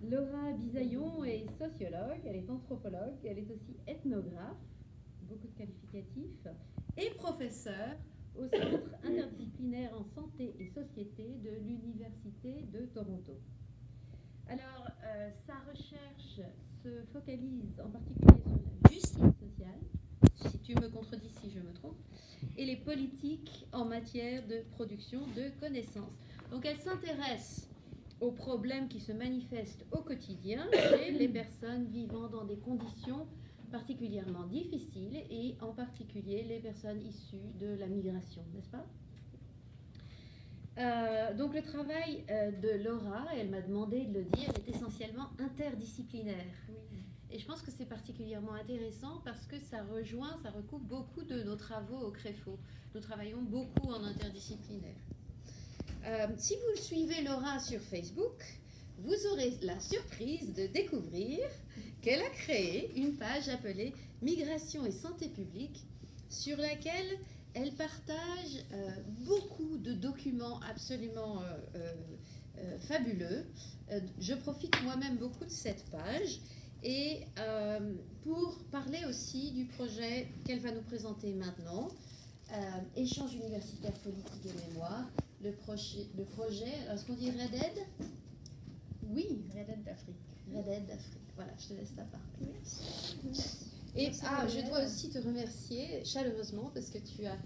Laura Bisaillon est sociologue, elle est anthropologue, elle est aussi ethnographe, beaucoup de qualificatifs, et professeure au Centre interdisciplinaire en santé et société de l'Université de Toronto. Alors, sa recherche se focalise en particulier sur la justice sociale, si tu me contredis si je me trompe, et les politiques en matière de production de connaissances. Donc, elle s'intéresse aux problèmes qui se manifestent au quotidien chez les personnes vivant dans des conditions particulièrement difficiles et en particulier les personnes issues de la migration, n'est-ce pas ? Donc le travail de Laura, elle m'a demandé de le dire, est essentiellement interdisciplinaire. Oui. Et je pense que c'est particulièrement intéressant parce que ça recoupe beaucoup de nos travaux au CREFO. Nous travaillons beaucoup en interdisciplinaire. Si vous suivez Laura sur Facebook, vous aurez la surprise de découvrir qu'elle a créé une page appelée Migration et santé publique sur laquelle elle partage beaucoup de documents absolument fabuleux. Je profite moi-même beaucoup de cette page et pour parler aussi du projet qu'elle va nous présenter maintenant, Échange universitaire politique et mémoire, le projet, est-ce qu'on dit REDED ? Oui, REDED d'Afrique. REDED d'Afrique, voilà, je te laisse la parole. Merci. Et je dois aussi te remercier chaleureusement parce que tu as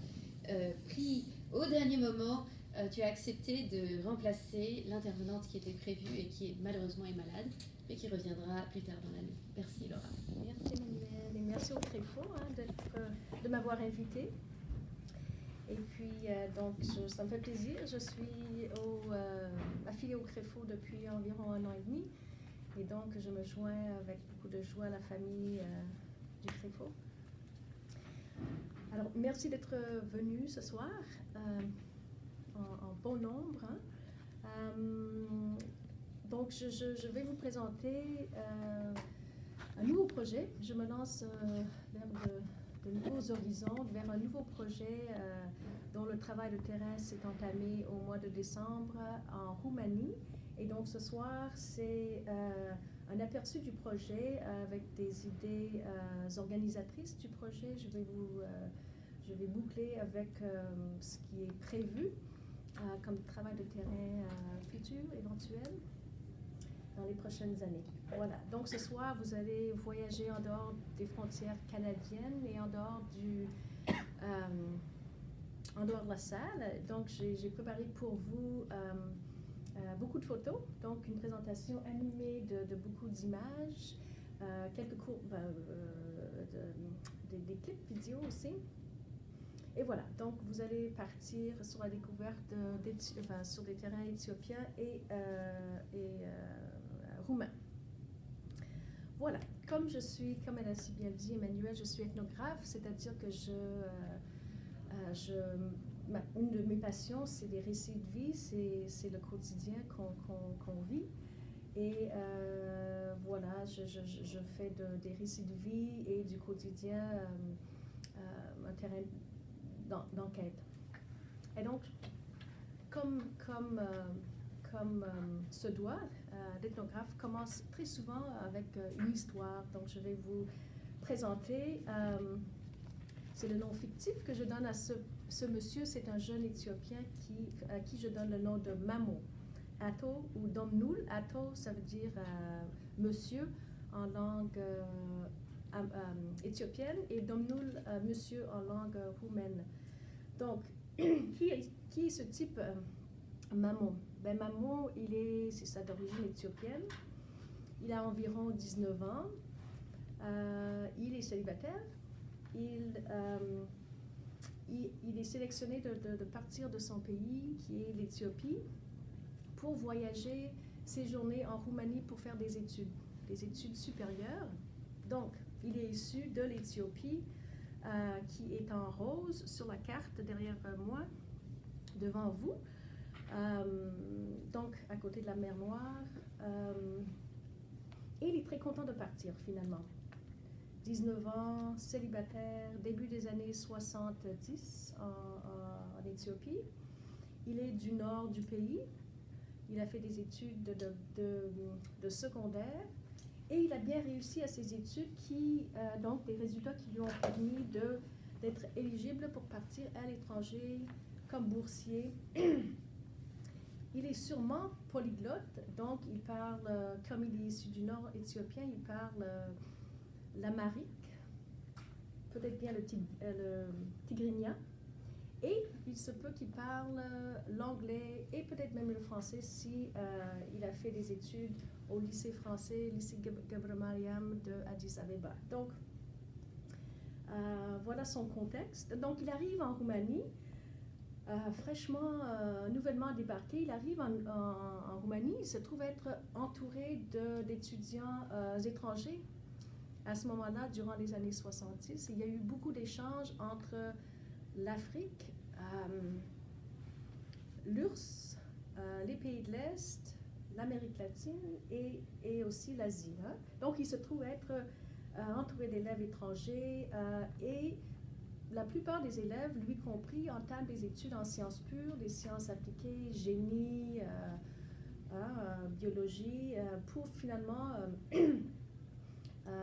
pris au dernier moment, tu as accepté de remplacer l'intervenante qui était prévue et qui malheureusement est malade, mais qui reviendra plus tard dans l'année. Merci Laura. Merci Manuel et merci au CREFO de m'avoir invitée. Et puis, ça me fait plaisir. Je suis affiliée au CREFO depuis environ 1 an et demi. Et donc, je me joins avec beaucoup de joie à la famille du CREFO. Alors, merci d'être venu ce soir, en bon nombre. Donc, je vais vous présenter un nouveau projet. Je me lance vers de nouveaux horizons, vers un nouveau projet dont le travail de terrain s'est entamé au mois de décembre en Roumanie. Et donc ce soir, c'est un aperçu du projet avec des idées organisatrices du projet. Je vais boucler avec ce qui est prévu comme travail de terrain futur, éventuel, dans les prochaines années. Voilà. Donc ce soir, vous allez voyager en dehors des frontières canadiennes et en dehors de la salle. Donc j'ai préparé pour vous beaucoup de photos, donc une présentation animée de beaucoup d'images, quelques cours, des clips vidéo aussi. Et voilà, donc vous allez partir sur la découverte sur des terrains éthiopiens et roumains. Voilà, comme elle a si bien dit, Emmanuel, je suis ethnographe, c'est-à-dire que une de mes passions, c'est les récits de vie, c'est le quotidien qu'on vit. Et voilà, je fais des récits de vie et du quotidien un terrain d'enquête. Et donc, comme se doit, l'ethnographe commence très souvent avec une histoire. Donc, je vais vous présenter, c'est le nom fictif que je donne à ce monsieur, c'est un jeune Éthiopien à qui je donne le nom de Mamo. Ato ou Domnul. Ato, ça veut dire monsieur en langue éthiopienne et Domnul, monsieur en langue roumaine. Donc, qui est ce type Mamo? Ben, Mamo, c'est ça d'origine éthiopienne. Il a environ 19 ans. Il est célibataire. Il est sélectionné de partir de son pays, qui est l'Éthiopie, pour voyager, séjourner en Roumanie pour faire des études supérieures. Donc, il est issu de l'Éthiopie, qui est en rose sur la carte derrière moi, devant vous. Donc, à côté de la mer Noire. Et il est très content de partir, finalement. 19 ans, célibataire, début des années 70 en Éthiopie. Il est du nord du pays. il a fait des études de secondaire et il a bien réussi à ses études donc des résultats qui lui ont permis d'être éligible pour partir à l'étranger comme boursier. Il est sûrement polyglotte, donc il parle, comme il est issu du nord éthiopien, il parle l'amharique, peut-être bien le tigrinya, et il se peut qu'il parle l'anglais et peut-être même le français si il a fait des études au lycée français, lycée Gebre Mariam de Addis Abeba. Donc, voilà son contexte. Donc, il arrive en Roumanie. Fraîchement, nouvellement débarqué, il arrive en Roumanie, il se trouve être entouré d'étudiants étrangers. À ce moment-là, durant les années 70, il y a eu beaucoup d'échanges entre l'Afrique, l'URSS, les pays de l'Est, l'Amérique latine et aussi l'Asie. Hein. Donc, il se trouve être entouré d'élèves étrangers et la plupart des élèves, lui compris, entament des études en sciences pures, des sciences appliquées, génie, biologie, pour finalement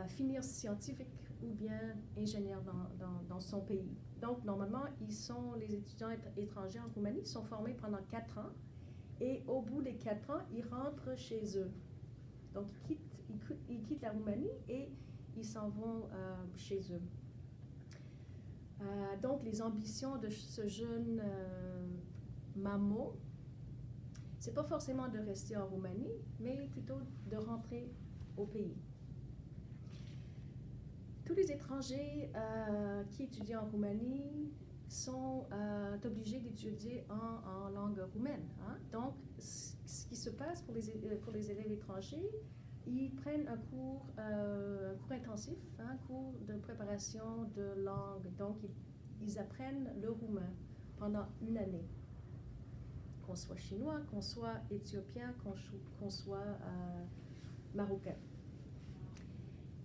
finir scientifique ou bien ingénieur dans son pays. Donc, normalement, les étudiants étrangers en Roumanie sont formés pendant 4 ans et au bout des 4 ans, ils rentrent chez eux. Donc, ils quittent la Roumanie et ils s'en vont chez eux. Donc, les ambitions de ce jeune Mamo, c'est pas forcément de rester en Roumanie, mais plutôt de rentrer au pays. Tous les étrangers qui étudient en Roumanie sont obligés d'étudier en langue roumaine. Hein? Donc, ce qui se passe pour les élèves étrangers, ils prennent un cours intensif, un cours de préparation de langue. Donc, ils apprennent le roumain pendant 1 année. Qu'on soit chinois, qu'on soit éthiopien, qu'on soit marocain.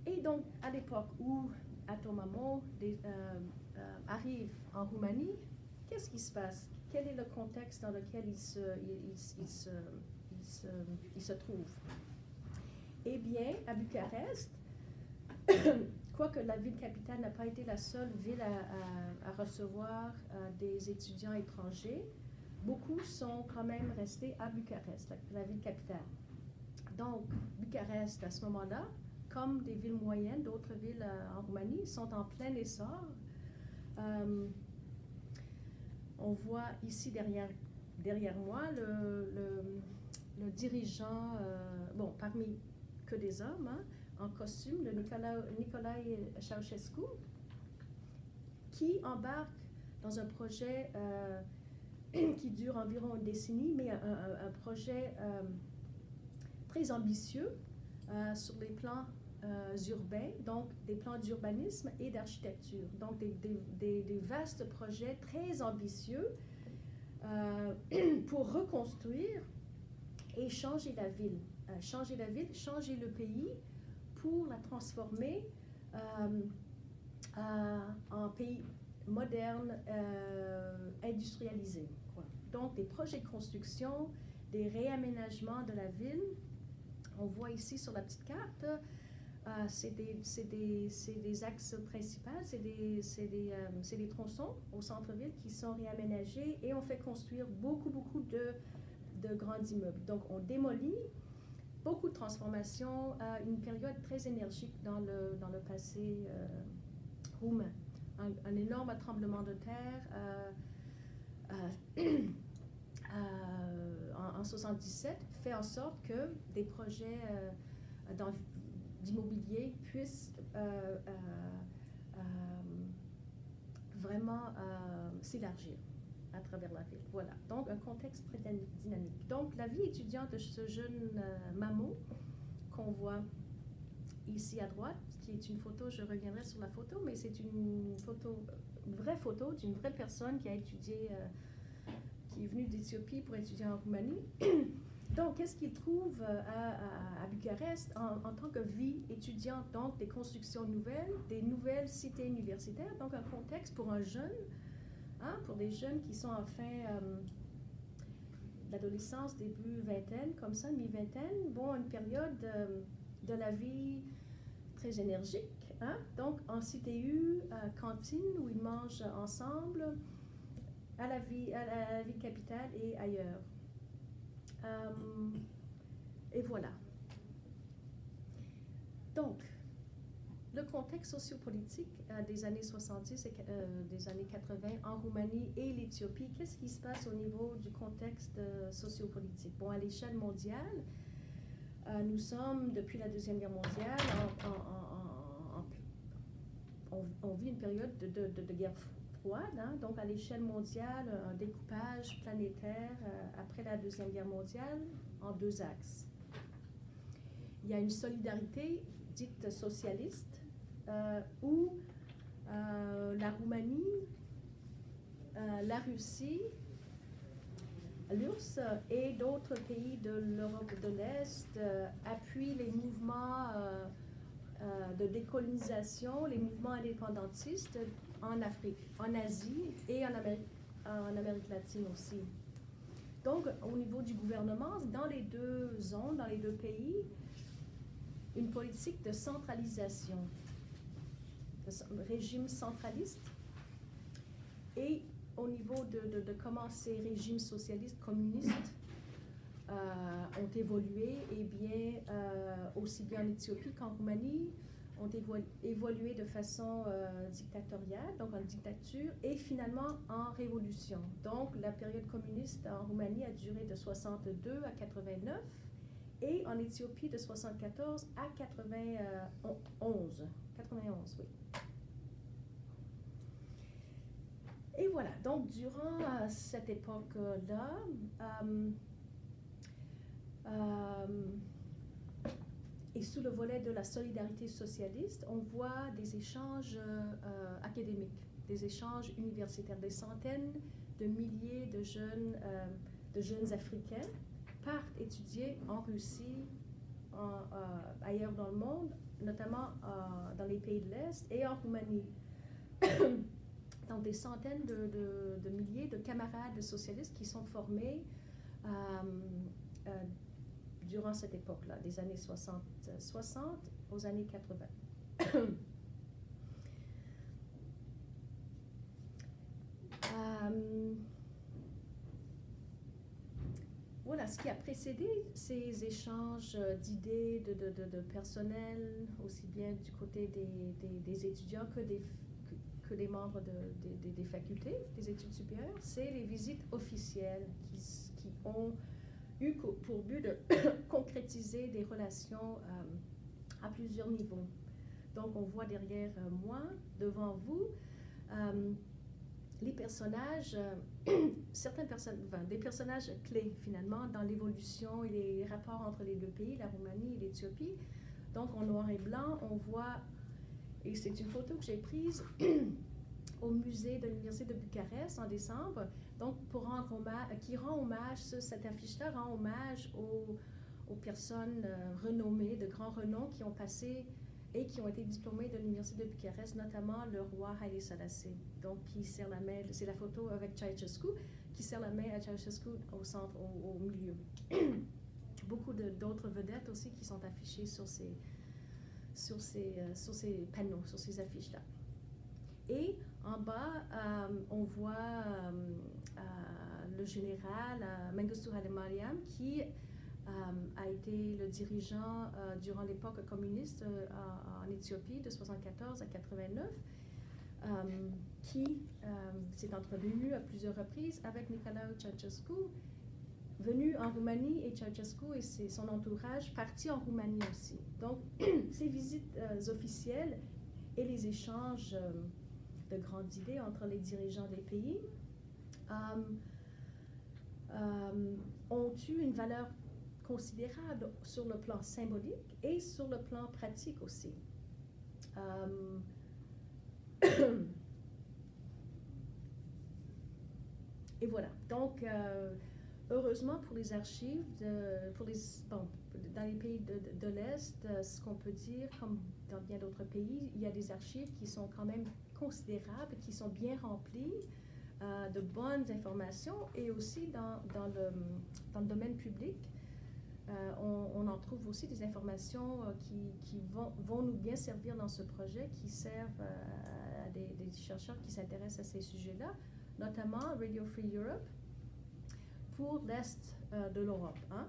Et donc, à l'époque où Ato Mamo arrive en Roumanie, qu'est-ce qui se passe? Quel est le contexte dans lequel il se trouve? Eh bien, à Bucarest, quoique la ville-capitale n'a pas été la seule ville à recevoir des étudiants étrangers, beaucoup sont quand même restés à Bucarest, la ville-capitale. Donc, Bucarest, à ce moment-là, comme des villes moyennes, d'autres villes en Roumanie, sont en plein essor. On voit ici derrière moi le dirigeant, parmi que des hommes, hein, en costume, le Nicolae Ceausescu, qui embarque dans un projet qui dure environ 1 décennie, mais un projet très ambitieux sur les plans urbains, donc des plans d'urbanisme et d'architecture. Donc des vastes projets très ambitieux pour reconstruire et changer la ville. Changer le pays pour la transformer en pays moderne, industrialisé. Quoi. Donc des projets de construction, des réaménagements de la ville. On voit ici sur la petite carte, c'est des axes principaux, c'est des tronçons au centre-ville qui sont réaménagés et on fait construire beaucoup de grands immeubles. Donc on démolit, beaucoup de transformations, une période très énergique dans le passé roumain. Un énorme tremblement de terre en 1977 fait en sorte que des projets d'immobilier puissent vraiment s'élargir à travers la ville. Voilà, donc un contexte très dynamique. Donc la vie étudiante de ce jeune Mamo qu'on voit ici à droite, qui est une photo, je reviendrai sur la photo, mais c'est une vraie photo d'une vraie personne qui a étudié, qui est venue d'Éthiopie pour étudier en Roumanie. Donc, qu'est-ce qu'il trouve à Bucarest en tant que vie étudiante? Donc, des constructions nouvelles, des nouvelles cités universitaires, donc un contexte pour un jeune, hein, pour des jeunes qui sont en fin l'adolescence, début vingtaine, comme ça, mi-vingtaine, bon, une période de la vie très énergique, hein? Donc en CTU, cantine, où ils mangent ensemble, à la ville capitale et ailleurs. Et voilà. Donc, le contexte sociopolitique des années 70 et des années 80 en Roumanie et l'Éthiopie, qu'est-ce qui se passe au niveau du contexte sociopolitique? Bon, à l'échelle mondiale, nous sommes, depuis la Deuxième Guerre mondiale, on vit une période de guerre froide, hein? Donc à l'échelle mondiale, un découpage planétaire après la Deuxième Guerre mondiale en deux axes. Il y a une solidarité dite socialiste, où la Roumanie, la Russie, l'URSS et d'autres pays de l'Europe de l'Est appuient les mouvements de décolonisation, les mouvements indépendantistes en Afrique, en Asie et en Amérique latine aussi. Donc, au niveau du gouvernement, dans les deux zones, dans les deux pays, une politique de centralisation, de régime centraliste, et au niveau de comment ces régimes socialistes, communistes ont évolué, et bien, aussi bien en Éthiopie qu'en Roumanie, ont évolué de façon dictatoriale, donc en dictature, et finalement en révolution. Donc, la période communiste en Roumanie a duré de 62 à 89, et en Éthiopie de 74 à 91. 91, oui. Et voilà, donc durant cette époque-là, et sous le volet de la solidarité socialiste, on voit des échanges académiques, des échanges universitaires, des centaines de milliers de jeunes Africains partent étudier en Russie, ailleurs dans le monde, notamment dans les pays de l'Est et en Roumanie. Donc des centaines de milliers de camarades socialistes qui sont formés durant cette époque-là, des années 60 aux années 80. Voilà, ce qui a précédé ces échanges d'idées, de personnel, aussi bien du côté des étudiants que des membres des facultés, des études supérieures, c'est les visites officielles qui ont eu pour but de concrétiser des relations à plusieurs niveaux. Donc, on voit derrière moi, devant vous, les personnages, des personnages clés finalement dans l'évolution et les rapports entre les deux pays, la Roumanie et l'Éthiopie. Donc, en noir et blanc, on voit, et c'est une photo que j'ai prise au musée de l'Université de Bucarest en décembre, donc pour rendre hommage, qui rend hommage, cette affiche-là rend hommage aux personnes renommées, de grand renom, qui ont passé et qui ont été diplômés de l'Université de Bucarest, notamment le roi Haile Selassie, donc qui serre la main, c'est la photo avec Ceausescu, qui serre la main à Ceausescu au centre, au milieu. Beaucoup d'autres vedettes aussi qui sont affichées sur ces panneaux, sur ces affiches-là. Et en bas, on voit le général Mengistu Haile Mariam qui a été le dirigeant durant l'époque communiste en Éthiopie de 1974 à 89, qui s'est entretenu à plusieurs reprises avec Nicolae Ceausescu, venu en Roumanie, et Ceausescu et son entourage partis en Roumanie aussi. Donc, ces visites officielles et les échanges de grandes idées entre les dirigeants des pays ont eu une valeur considérable sur le plan symbolique et sur le plan pratique aussi. Et voilà. Donc, heureusement pour les archives, dans les pays de l'Est, ce qu'on peut dire, comme dans bien d'autres pays, il y a des archives qui sont quand même considérables, qui sont bien remplies, de bonnes informations et aussi dans le domaine public. On en trouve aussi des informations qui vont nous bien servir dans ce projet, qui servent à des chercheurs qui s'intéressent à ces sujets-là, notamment Radio Free Europe pour l'Est de l'Europe. Hein?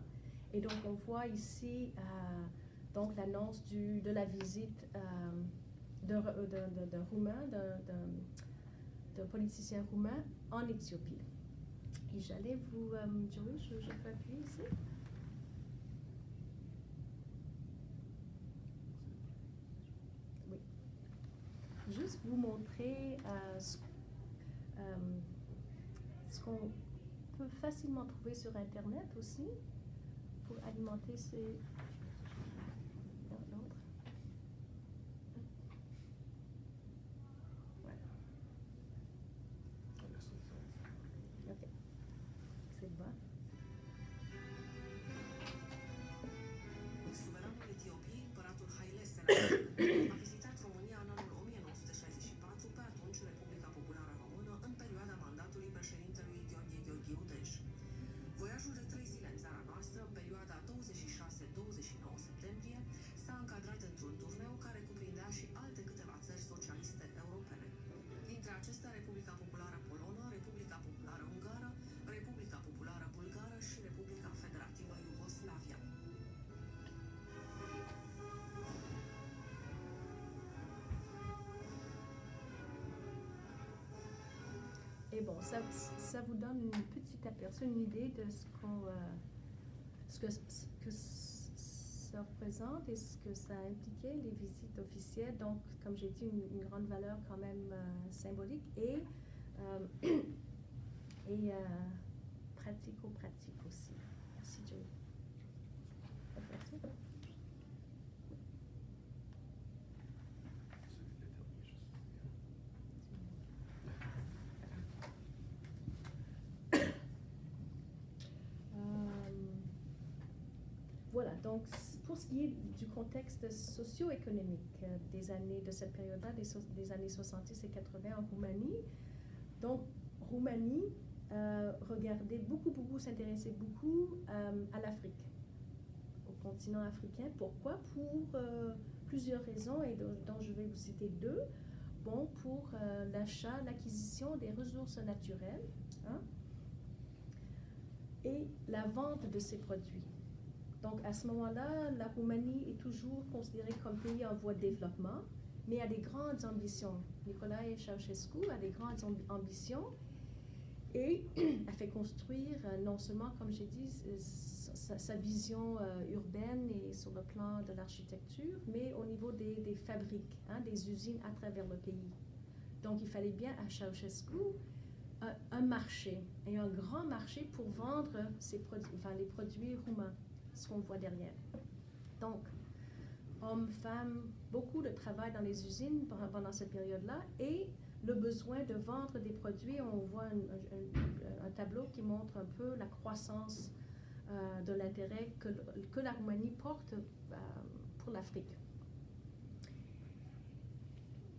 Et donc, on voit ici donc l'annonce de la visite d'un Roumain, d'un politicien roumain en Éthiopie. Et j'allais vous... Joey, je peux appuyer ici? Oui. Juste vous montrer ce qu'on peut facilement trouver sur Internet aussi pour alimenter ces... L'autre. Voilà. Ok. C'est bon. Suveranul Etiopiei, împăratul Haile Selassie, a vizitat România în anul 1964, pe atunci Republica Populară Română, în perioada mandatului președintelui Gheorghe Gheorghiu-Dej. Voiajul de 3 zile în țara noastră, în perioada 26-29 septembrie, s-a încadrat într-un turneu care cuprindea și alte câteva țări socialiste europene. Dintre acestea, Republica Populară Polonă, Republica Populară Ungară, Republica Populară Bulgară și Republica Federativă Iugoslavia. Et bon, ça vous donne une petite aperçu, une idée de ce que ça représente et ce que ça impliquait, les visites officielles. Donc, comme j'ai dit, une grande valeur quand même symbolique et pratico-pratique aussi. Merci, Joey. Voilà, donc pour ce qui est du contexte socio-économique de cette période-là, des années 70 et 80 en Roumanie, donc Roumanie s'intéressait beaucoup à l'Afrique, au continent africain. Pourquoi? Pour plusieurs raisons, et dont je vais vous citer deux. Bon, pour l'acquisition des ressources naturelles, hein, et la vente de ces produits. Donc, à ce moment-là, la Roumanie est toujours considérée comme pays en voie de développement, mais a des grandes ambitions. Nicolae Ceausescu a des grandes ambitions et a fait construire non seulement, comme j'ai dit, sa vision urbaine et sur le plan de l'architecture, mais au niveau des fabriques, hein, des usines à travers le pays. Donc, il fallait bien à Ceausescu un marché, et un grand marché pour vendre les produits roumains, ce qu'on voit derrière. Donc, hommes, femmes, beaucoup de travail dans les usines pendant cette période-là, et le besoin de vendre des produits. On voit un tableau qui montre un peu la croissance de l'intérêt que la Roumanie porte pour l'Afrique.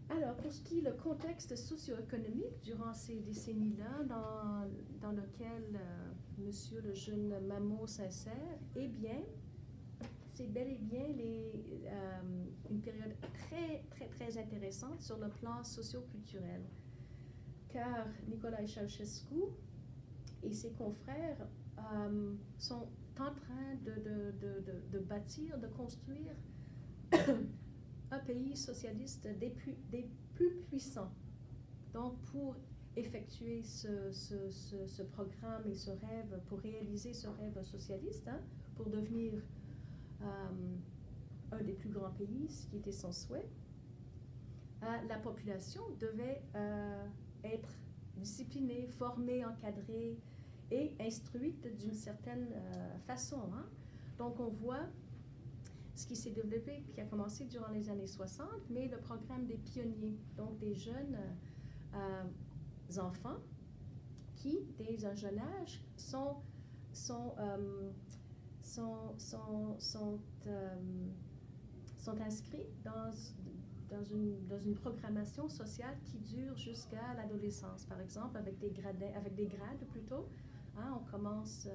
Alors, pour ce qui est le contexte socio-économique durant ces décennies-là, dans lequel Monsieur le jeune Mamo s'insère, eh bien, c'est bel et bien une période très, très, très intéressante sur le plan socio-culturel. Car Nicolae Ceausescu et ses confrères sont en train de bâtir, de construire un pays socialiste des plus puissants. Donc, pour effectuer ce programme et ce rêve, pour réaliser ce rêve socialiste, hein, pour devenir un des plus grands pays, ce qui était son souhait, la population devait être disciplinée, formée, encadrée et instruite d'une certaine façon. Hein. Donc, on voit ce qui s'est développé, qui a commencé durant les années 60, mais le programme des pionniers, donc des jeunes enfants qui, dès un jeune âge, sont inscrits dans une programmation sociale qui dure jusqu'à l'adolescence, par exemple, avec des grades plutôt. Hein, on commence,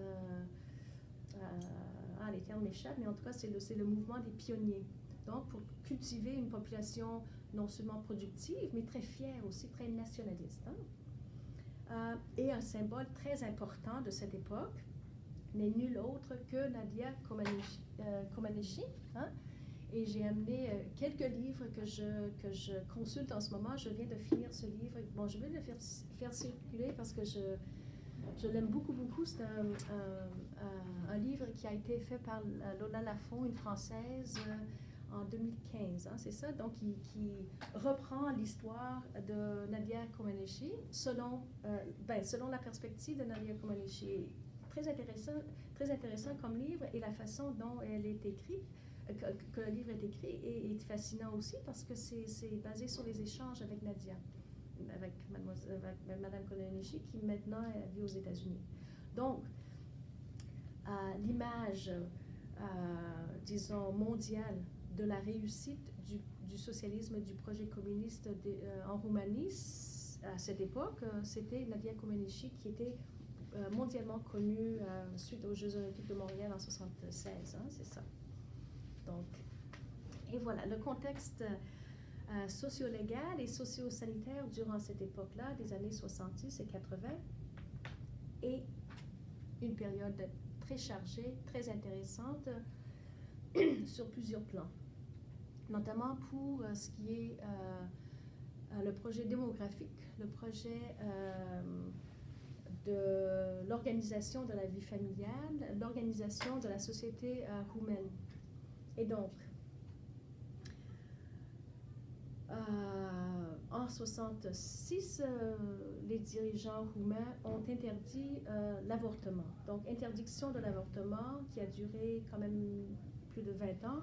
les termes m'échappent, mais en tout cas, c'est le mouvement des pionniers. Donc, pour cultiver une population non seulement productive, mais très fière aussi, très nationaliste. Hein. Et un symbole très important de cette époque n'est nul autre que Nadia Comaneci. Hein? Et j'ai amené quelques livres que je consulte en ce moment. Je viens de finir ce livre. Bon, je vais le faire circuler parce que je l'aime beaucoup, beaucoup. C'est un livre qui a été fait par Lola Lafont, une Française, en 2015. Hein, c'est ça? Donc, qui reprend l'histoire de Nadia Comaneci selon la perspective de Nadia Comaneci. Très intéressant comme livre, et la façon dont elle est écrite, que le livre est écrit, est fascinant aussi parce que c'est basé sur les échanges avec Nadia, avec Madame Comaneci, qui maintenant vit aux États-Unis. Donc, l'image, disons, mondiale de la réussite du socialisme, du projet communiste en Roumanie, à cette époque, c'était Nadia Comaneci qui était mondialement connue suite aux Jeux olympiques de Montréal en 1976, hein, c'est ça. Donc, et voilà, le contexte socio-légal et socio-sanitaire durant cette époque-là, des années 70 et 80, est une période très chargée, très intéressante sur plusieurs plans, notamment pour ce qui est le projet démographique, le projet de l'organisation de la vie familiale, l'organisation de la société roumaine. Et donc, en 1966, les dirigeants roumains ont interdit l'avortement. Donc, interdiction de l'avortement qui a duré quand même plus de 20 ans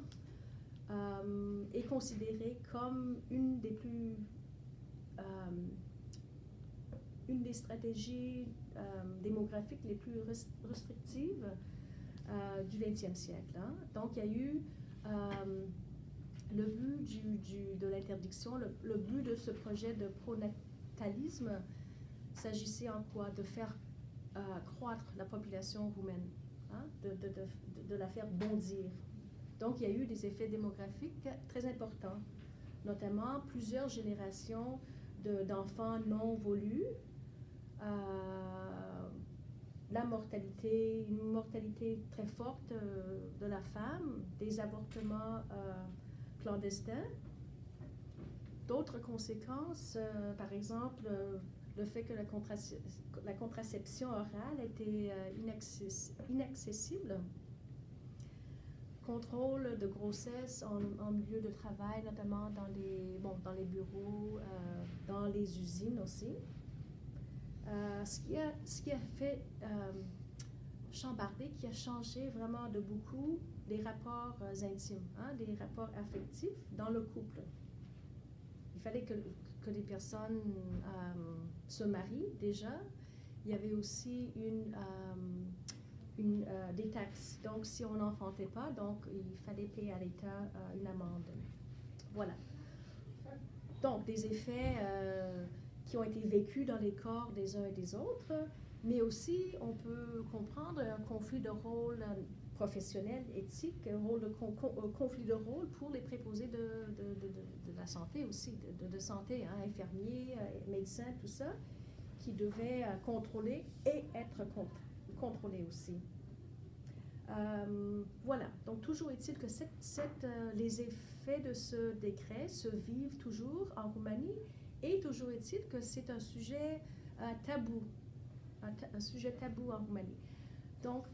est considérée comme une des stratégies démographiques les plus restrictives du 20e siècle. Hein. Donc, il y a eu le but de l'interdiction, le but de ce projet de pronatalisme, s'agissait en quoi? De faire croître la population roumaine, hein? de la faire bondir. Donc, il y a eu des effets démographiques très importants, notamment plusieurs générations d'enfants non voulus, la mortalité, une mortalité très forte de la femme, des avortements clandestins. D'autres conséquences, par exemple, le fait que la contraception orale était inaccessible, contrôle de grossesse en milieu de travail, notamment dans les bureaux, dans les usines aussi. Ce qui a fait chambarder, qui a changé vraiment de beaucoup les rapports intimes, hein, les rapports affectifs dans le couple. Il fallait que les personnes se marient déjà. Il y avait aussi des taxes. Donc, si on n'enfantait pas, donc il fallait payer à l'État une amende. Voilà. Donc, des effets qui ont été vécus dans les corps des uns et des autres, mais aussi, on peut comprendre un conflit de rôle professionnel, éthique, conflit de rôle pour les préposés de la santé aussi, de santé, hein, infirmiers, médecins, tout ça, qui devaient contrôler et être contrôlés aussi. Voilà, donc toujours est-il que les effets de ce décret se vivent toujours en Roumanie, et toujours est-il que c'est un sujet tabou, un sujet tabou en Roumanie. Donc,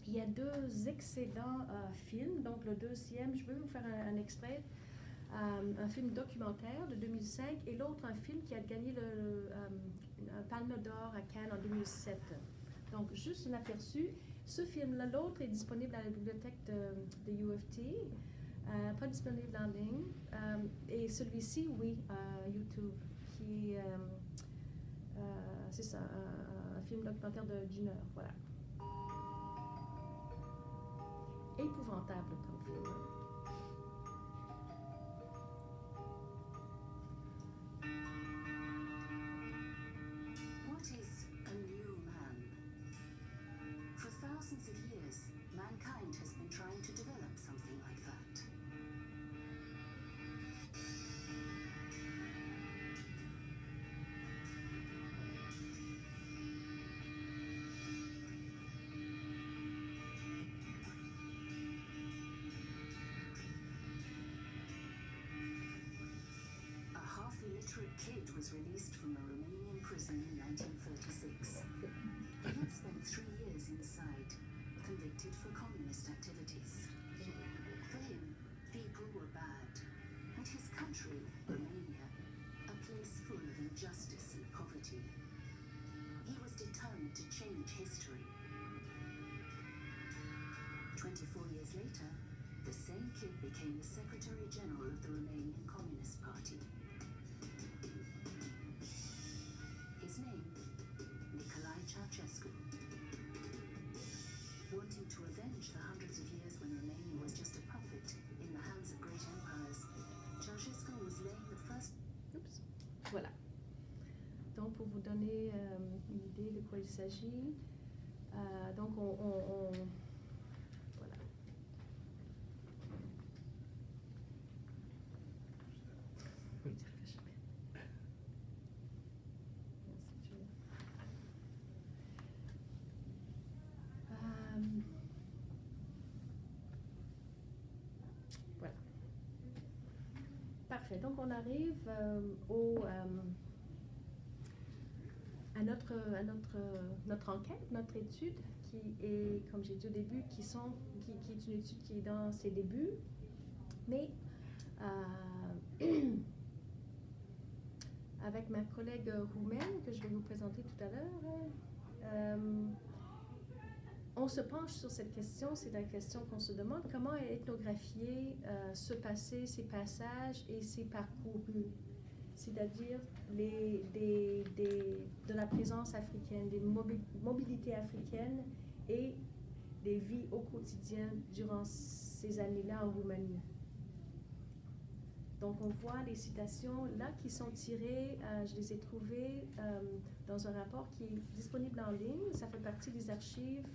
il y a deux excellents films. Donc, le deuxième, je vais vous faire un extrait, un film documentaire de 2005, et l'autre, un film qui a gagné un Palme d'Or à Cannes en 2007. Donc, juste un aperçu. Ce film-là, l'autre est disponible à la bibliothèque de UFT, pas disponible en ligne. Et celui-ci, oui, YouTube, qui est, c'est ça, un film documentaire d'une heure, voilà. Épouvantable comme film. Kidd was released from a Romanian prison in 1936. He had spent 3 years inside, convicted for communist activities. For him, people were bad, and his country, Romania, a place full of injustice and poverty. He was determined to change history. 24 years later, the same Kidd became the Secretary General of the Romanian Communist Party. His name, Nicolae Ceausescu. Wanting to avenge the hundreds of years when Romania was just a puppet in the hands of great empires, Ceausescu was laying the first... Oups. Voilà. Donc, pour vous donner une idée de quoi il s'agit, donc voilà. Voilà. Parfait. Donc, on arrive à notre enquête, notre étude, qui est, comme j'ai dit au début, qui est une étude qui est dans ses débuts, mais avec ma collègue roumaine, que je vais vous présenter tout à l'heure, on se penche sur cette question. C'est la question qu'on se demande: comment ethnographier ce passé, ces passages et ces parcours, c'est-à-dire de la présence africaine, des mobilités africaines et des vies au quotidien durant ces années-là en Roumanie. Donc, on voit les citations là qui sont tirées, je les ai trouvées dans un rapport qui est disponible en ligne. Ça fait partie des archives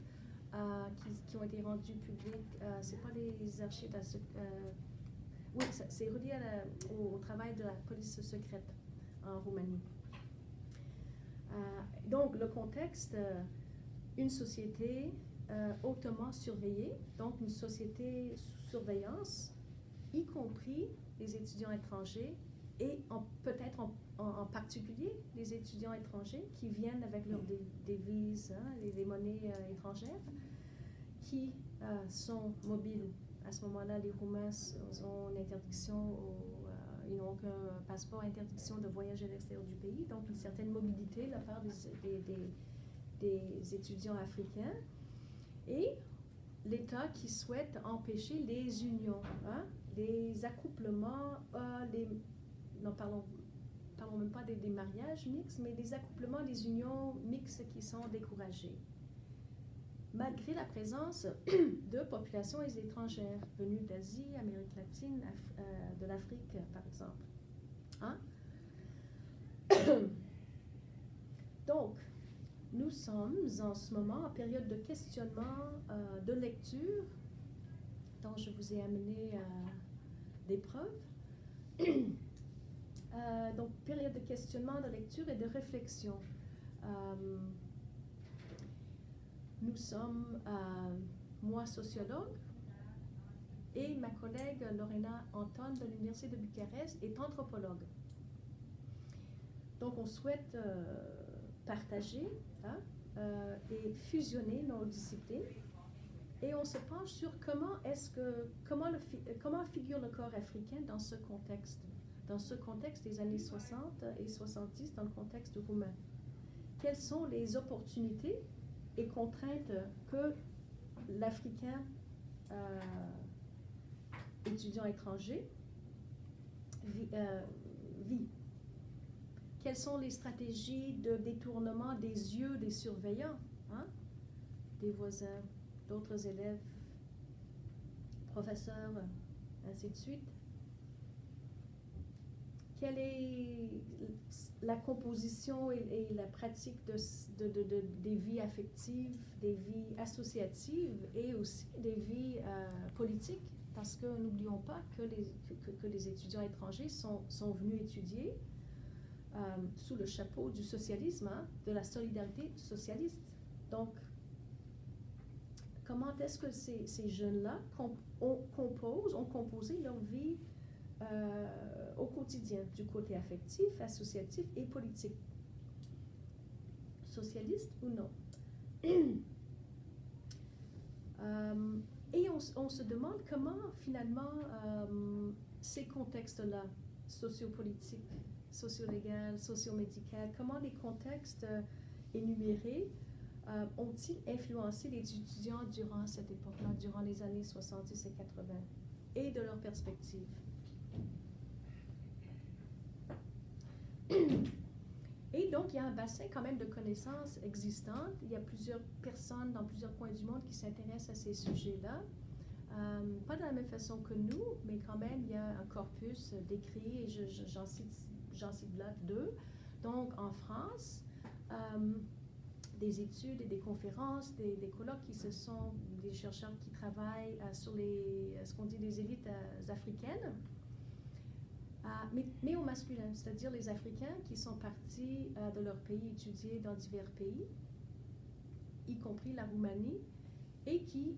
qui ont été rendues publiques. C'est pas les archives oui, c'est relié au travail de la police secrète en Roumanie. Donc, le contexte, une société hautement surveillée, donc une société sous surveillance, y compris les étudiants étrangers et peut-être en particulier les étudiants étrangers qui viennent avec leurs devises, les monnaies étrangères, qui sont mobiles. À ce moment-là, les Roumains ont une interdiction, ils n'ont aucun passeport, interdiction de voyager à l'extérieur du pays, donc une certaine mobilité de la part des étudiants africains. Et l'État qui souhaite empêcher les unions, les accouplements, parlons même pas des mariages mixtes, mais des accouplements, des unions mixtes qui sont découragées, malgré la présence de populations étrangères venues d'Asie, Amérique latine, de l'Afrique, par exemple. Donc, nous sommes en ce moment en période de questionnement, de lecture, dont je vous ai amené des preuves. Donc, période de questionnement, de lecture et de réflexion. Nous sommes, moi, sociologue, et ma collègue Lorena Anton de l'Université de Bucarest est anthropologue. Donc, on souhaite partager et fusionner nos disciplines, et on se penche sur comment figure le corps africain dans ce contexte des années 60 et 70, dans le contexte roumain. Quelles sont les opportunités et contraintes que l'Africain étudiant étranger vit? Quelles sont les stratégies de détournement des yeux des surveillants, des voisins, d'autres élèves, professeurs, ainsi de suite? Quelle est la composition et la pratique des vies affectives, des vies associatives et aussi des vies politiques? Parce que n'oublions pas que les étudiants étrangers sont venus étudier sous le chapeau du socialisme, de la solidarité socialiste. Donc, comment est-ce que ces jeunes-là ont composé leur vie au quotidien, du côté affectif, associatif et politique. Socialiste ou non. Et on se demande comment, finalement, ces contextes-là, sociopolitiques, socio-légaux, socio-médicaux, comment les contextes énumérés ont-ils influencé les étudiants durant cette époque-là, durant les années 70 et 80, et de leur perspective. Et donc, il y a un bassin quand même de connaissances existantes. Il y a plusieurs personnes dans plusieurs coins du monde qui s'intéressent à ces sujets-là. Pas de la même façon que nous, mais quand même, il y a un corpus d'écrits, et j'en cite là deux. Donc, en France, des études et des conférences, des colloques des chercheurs qui travaillent sur ce qu'on dit les élites africaines, mais au masculin, c'est-à-dire les Africains qui sont partis de leur pays étudier dans divers pays, y compris la Roumanie, et qui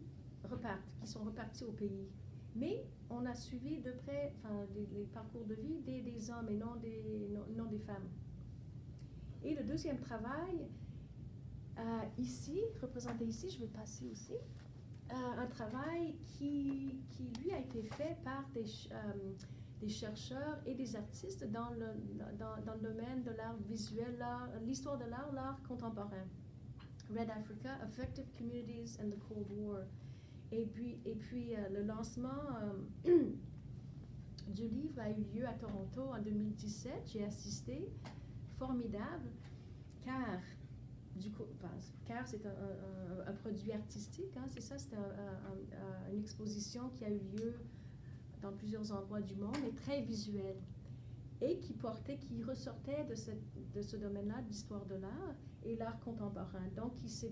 sont repartis au pays. Mais on a suivi de près les parcours de vie des hommes et non des femmes. Et le deuxième travail, ici, représenté ici, je vais passer aussi, un travail qui lui a été fait par des chercheurs et des artistes dans le domaine de l'art visuel, l'histoire de l'art contemporain. Red Africa, Affective Communities and the Cold War. Et puis le lancement du livre a eu lieu à Toronto en 2017. J'ai assisté, formidable, car c'est un produit artistique, hein, c'est ça, c'est une exposition qui a eu lieu dans plusieurs endroits du monde, mais très visuelle, et qui ressortait de ce domaine-là, de l'histoire de l'art et l'art contemporain. Donc, qui se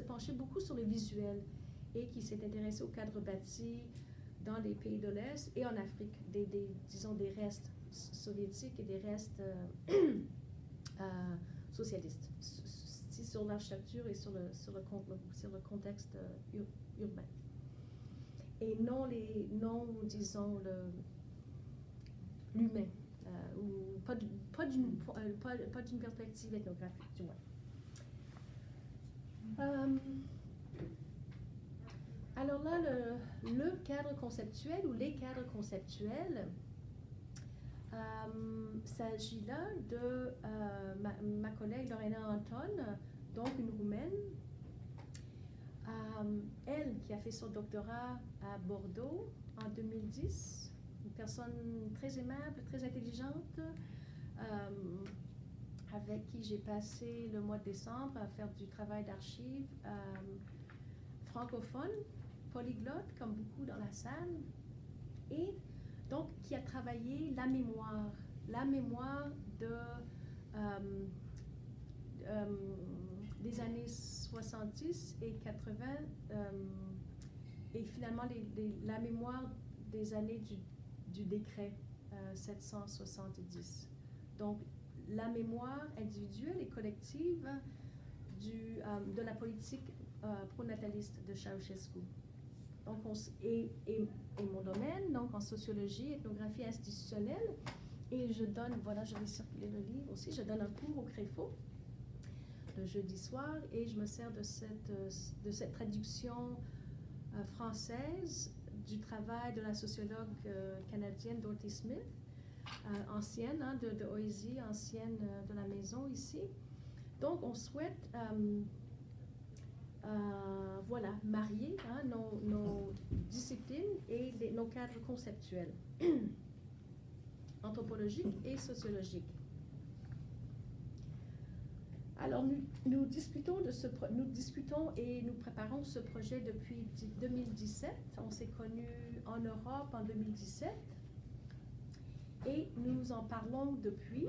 penchait beaucoup sur le visuel et qui s'est intéressé au cadre bâti dans les pays de l'Est et en Afrique, disons des restes soviétiques et des restes socialistes, sur l'architecture et sur le contexte urbain. Et non, disons, l'humain, ou pas d'une perspective ethnographique, du moins. Alors là, le cadre conceptuel ou les cadres conceptuels, s'agit là de ma collègue Lorena Anton, donc une Roumaine, elle qui a fait son doctorat à Bordeaux en 2010, une personne très aimable, très intelligente, avec qui j'ai passé le mois de décembre à faire du travail d'archives, francophone, polyglotte, comme beaucoup dans la salle, et donc qui a travaillé la mémoire des années 70 et 80, et finalement la mémoire des années du décret 770. Donc, la mémoire individuelle et collective de la politique pronataliste de Ceausescu. Donc, et mon domaine, donc en sociologie, ethnographie institutionnelle, et je vais circuler le livre aussi, je donne un cours au CREFO le jeudi soir, et je me sers de cette traduction française du travail de la sociologue canadienne Dorothy Smith, ancienne de OISI, ancienne de la maison ici. Donc, on souhaite marier nos disciplines et nos cadres conceptuels, anthropologiques et sociologiques. Alors, nous discutons et nous préparons ce projet depuis 2017. On s'est connus en Europe en 2017 et nous en parlons depuis,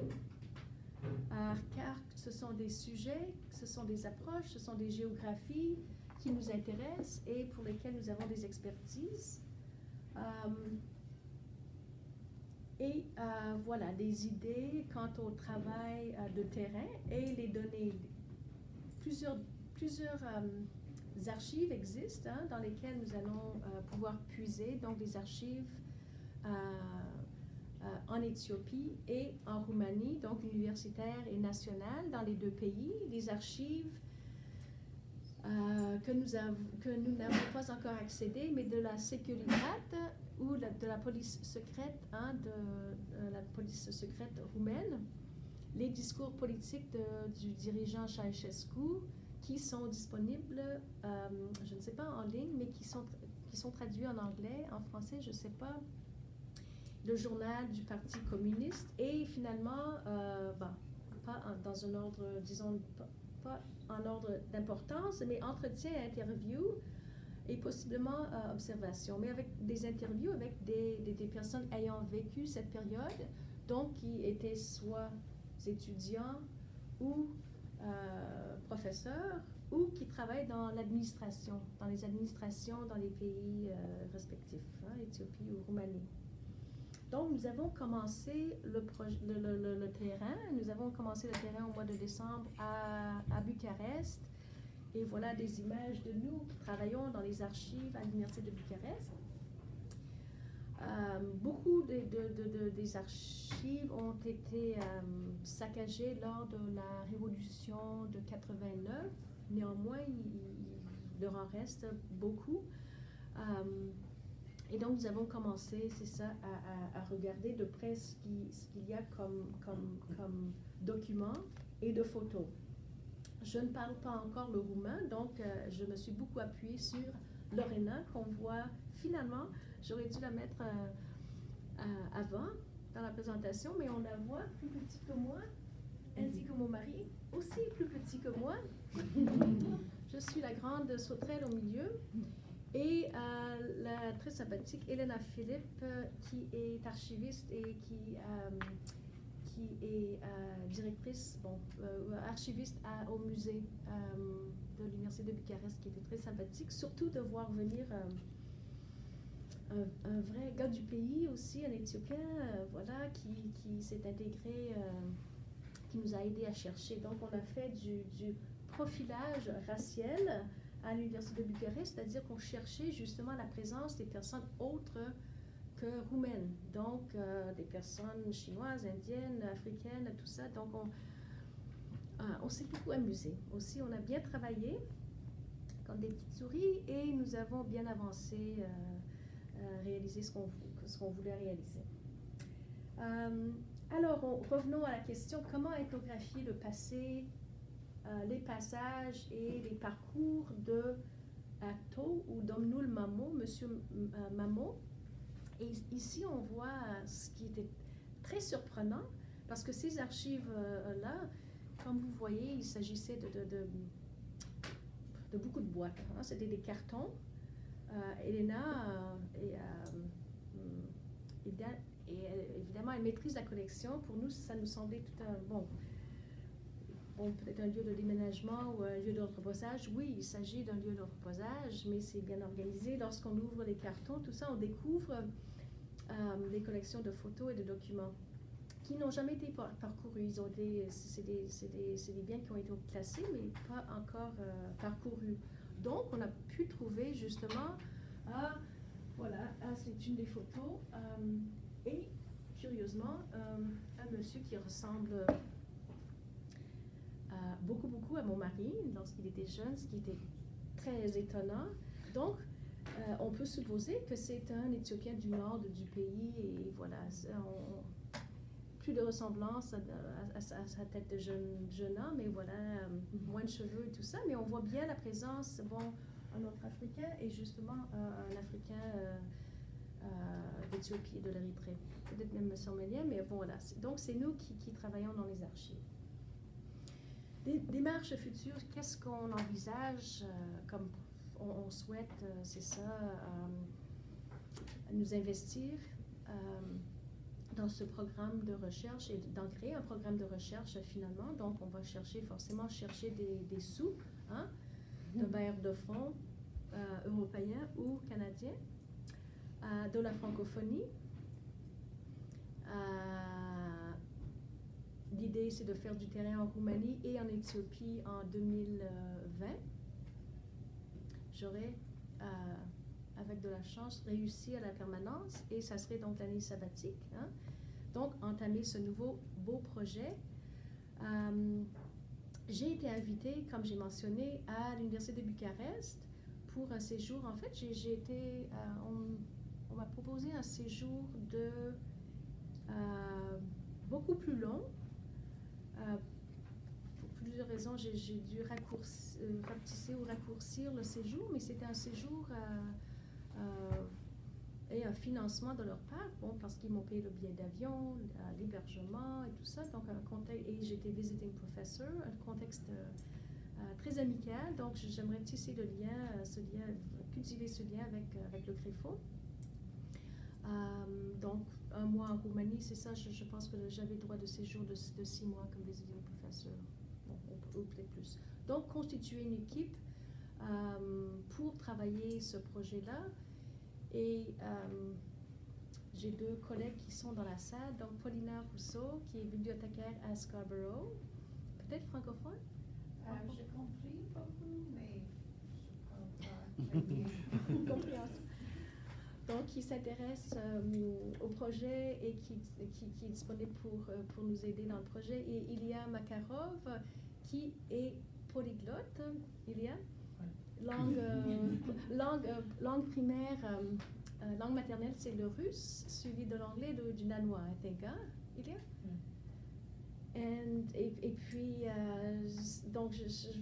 car ce sont des sujets, ce sont des approches, ce sont des géographies qui nous intéressent et pour lesquelles nous avons des expertises. Des idées quant au travail de terrain et les données. Plusieurs archives existent dans lesquelles nous allons pouvoir puiser, donc des archives en Éthiopie et en Roumanie, donc universitaire et nationale dans les deux pays, des archives que nous n'avons pas encore accédé, mais de la Securitate ou de la police secrète, de la police secrète roumaine, les discours politiques du dirigeant Ceausescu qui sont disponibles, je ne sais pas en ligne, mais qui sont traduits en anglais, en français, je ne sais pas, le journal du Parti communiste et finalement, pas dans un ordre, disons, pas en ordre d'importance, mais entretien, interview et possiblement observation, mais avec des interviews avec des personnes ayant vécu cette période, donc qui étaient soit étudiants ou professeurs ou qui travaillent dans l'administration, dans les administrations dans les pays respectifs, Éthiopie ou Roumanie. Donc, nous avons commencé le terrain. Nous avons commencé le terrain au mois de décembre à Bucarest. Et voilà des images de nous qui travaillons dans les archives à l'Université de Bucarest. Beaucoup des archives ont été saccagées lors de la révolution de 89. Néanmoins, il leur en reste beaucoup. Et donc, nous avons commencé, c'est ça, à regarder de près ce qu'il y a comme documents et de photos. Je ne parle pas encore le roumain, donc je me suis beaucoup appuyée sur Lorena, qu'on voit finalement. J'aurais dû la mettre avant, dans la présentation, mais on la voit plus petite que moi, ainsi que mon mari, aussi plus petit que moi. Je suis la grande sauterelle au milieu. Et la très sympathique Elena Philippe, qui est archiviste et qui est directrice, archiviste au musée de l'Université de Bucarest, qui était très sympathique, surtout de voir venir un vrai gars du pays aussi, un Éthiopien, voilà, qui s'est intégré, qui nous a aidé à chercher. Donc on a fait du profilage racial à l'Université de Bucarest, c'est-à-dire qu'on cherchait justement la présence des personnes autres que roumaines, donc des personnes chinoises, indiennes, africaines, tout ça. Donc on s'est beaucoup amusé. Aussi, on a bien travaillé comme des petites souris et nous avons bien avancé, réalisé ce qu'on voulait réaliser. Alors, revenons à la question, comment ethnographier le passé, les passages et les parcours de Acto ou Domnul Mamo, Monsieur Mamo. Et ici, on voit ce qui était très surprenant, parce que ces archives-là, comme vous voyez, il s'agissait de beaucoup de boîtes. C'était des cartons. Elena évidemment, elle maîtrise la collection. Pour nous, ça nous semblait tout peut-être un lieu de déménagement ou un lieu de reposage. Oui, il s'agit d'un lieu de reposage, mais c'est bien organisé. Lorsqu'on ouvre les cartons, tout ça, on découvre des collections de photos et de documents qui n'ont jamais été parcourus. C'est des biens qui ont été classés, mais pas encore parcourus. Donc, on a pu trouver justement, c'est une des photos, et curieusement, un monsieur qui ressemble beaucoup à mon mari lorsqu'il était jeune, ce qui était très étonnant. Donc, on peut supposer que c'est un Éthiopien du nord du pays et voilà, plus de ressemblance à sa tête de jeune homme, mais voilà, moins de cheveux et tout ça, mais on voit bien la présence, un autre Africain et justement un Africain d'Éthiopie, de l'Érythrée, peut-être même sommalien, mais voilà. Donc, c'est nous qui travaillons dans les archives. Des démarches futures, qu'est-ce qu'on envisage comme on souhaite, c'est ça, nous investir dans ce programme de recherche et d'en créer un programme de recherche finalement. Donc, on va forcément chercher des sous, de bailleurs de fonds européens ou canadiens, de la francophonie. L'idée, c'est de faire du terrain en Roumanie et en Éthiopie en 2020. J'aurais avec de la chance, réussir à la permanence et ça serait donc l'année sabbatique. Hein. Donc, entamer ce nouveau beau projet. J'ai été invitée, comme j'ai mentionné, à l'Université de Bucarest pour un séjour. En fait, j'ai été, on m'a proposé un séjour de beaucoup plus long. Pour plusieurs raisons, j'ai dû rapetisser ou raccourcir le séjour, mais c'était un séjour et un financement de leur part, bon, parce qu'ils m'ont payé le billet d'avion, l'hébergement et tout ça. Donc, et j'étais visiting professor, un contexte très amical. Donc, j'aimerais tisser le lien, cultiver ce lien avec le CREFO. Donc, un mois en Roumanie, c'est ça, je pense que j'avais droit de séjour de 6 mois comme visiting professor, bon, ou peut-être plus. Donc, constituer une équipe pour travailler ce projet-là. Et j'ai 2 collègues qui sont dans la salle, donc Paulina Rousseau, qui est bibliothécaire à Scarborough, peut-être francophone? J'ai compris beaucoup, mais je ne parle pas très bien. Compréhensible. Donc, qui s'intéresse au projet et qui est disponible pour nous aider dans le projet. Et Ilia Makarov, qui est polyglotte. Ilia? Langue primaire, langue maternelle, c'est le russe, suivi de l'anglais et du danois, I think, hein, Ilia? Et puis, donc,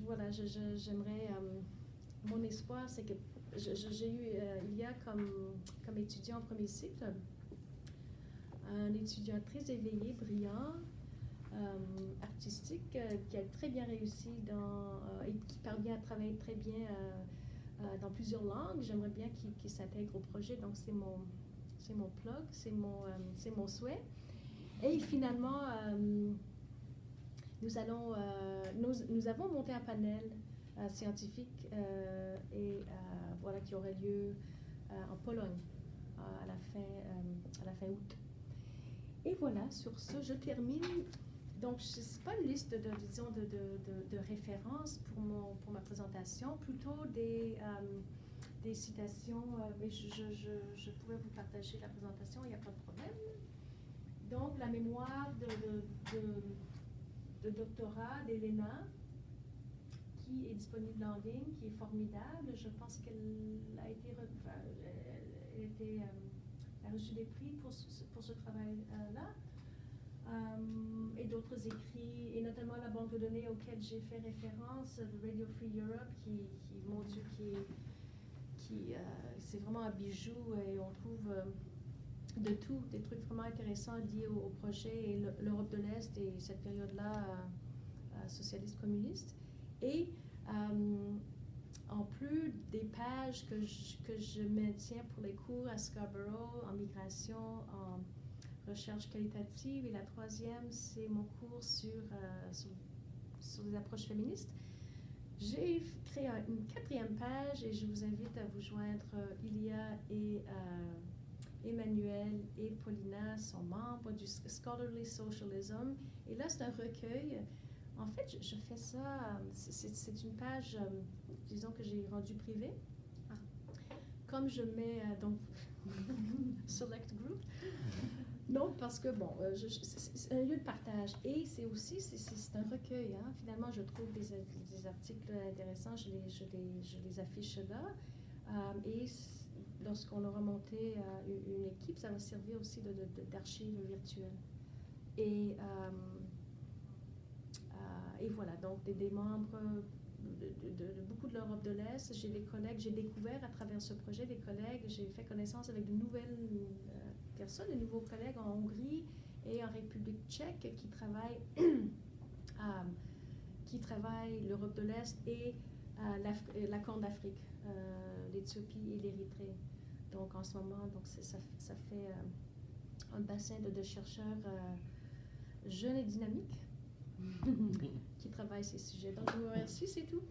voilà, j'aimerais, mon espoir, c'est que j'ai eu Ilia comme étudiant en premier cycle, un étudiant très éveillé, brillant, artistique, qui a très bien réussi et qui parvient à travailler très bien dans plusieurs langues. J'aimerais bien qu'il s'intègre au projet, donc c'est mon plug, c'est mon souhait. Et finalement, nous avons monté un panel scientifique voilà, qui aurait lieu en Pologne à la fin août. Et voilà, sur ce, je termine. Donc, ce n'est pas une liste de références pour ma présentation, plutôt des citations, mais je pourrais vous partager la présentation, il n'y a pas de problème. Donc, la mémoire de doctorat d'Elena, qui est disponible en ligne, qui est formidable. Je pense qu'elle a reçu des prix pour ce travail-là. Et d'autres écrits, et notamment la banque de données auquel j'ai fait référence, Radio Free Europe, mon Dieu, c'est vraiment un bijou et on trouve de tout, des trucs vraiment intéressants liés au projet et l'Europe de l'Est et cette période-là socialiste-communiste. Et en plus des pages que je maintiens pour les cours à Scarborough, en migration, en recherche qualitative, et la 3e, c'est mon cours sur les approches féministes. J'ai créé une 4e page et je vous invite à vous joindre. Ilia et Emmanuel et Paulina sont membres du Scholarly Socialism. Et là, c'est un recueil. En fait, je fais ça, c'est une page, disons que j'ai rendue privée. Comme je mets, donc, Select Group. Non, parce que, bon, c'est un lieu de partage. Et c'est aussi, c'est un recueil. Hein. Finalement, je trouve des articles intéressants, je les affiche là. Et lorsqu'on aura monté une équipe, ça va servir aussi d'archives virtuelles. Et voilà, donc des membres de beaucoup de l'Europe de l'Est. J'ai des collègues, j'ai découvert à travers ce projet des collègues, j'ai fait connaissance avec de nouvelles personnes, de nouveaux collègues en Hongrie et en République tchèque qui travaillent l'Europe de l'Est et la Corne d'Afrique, l'Éthiopie et l'Érythrée. Donc en ce moment, donc ça fait un bassin de chercheurs jeunes et dynamiques qui travaillent ces sujets. Donc je vous remercie, c'est tout.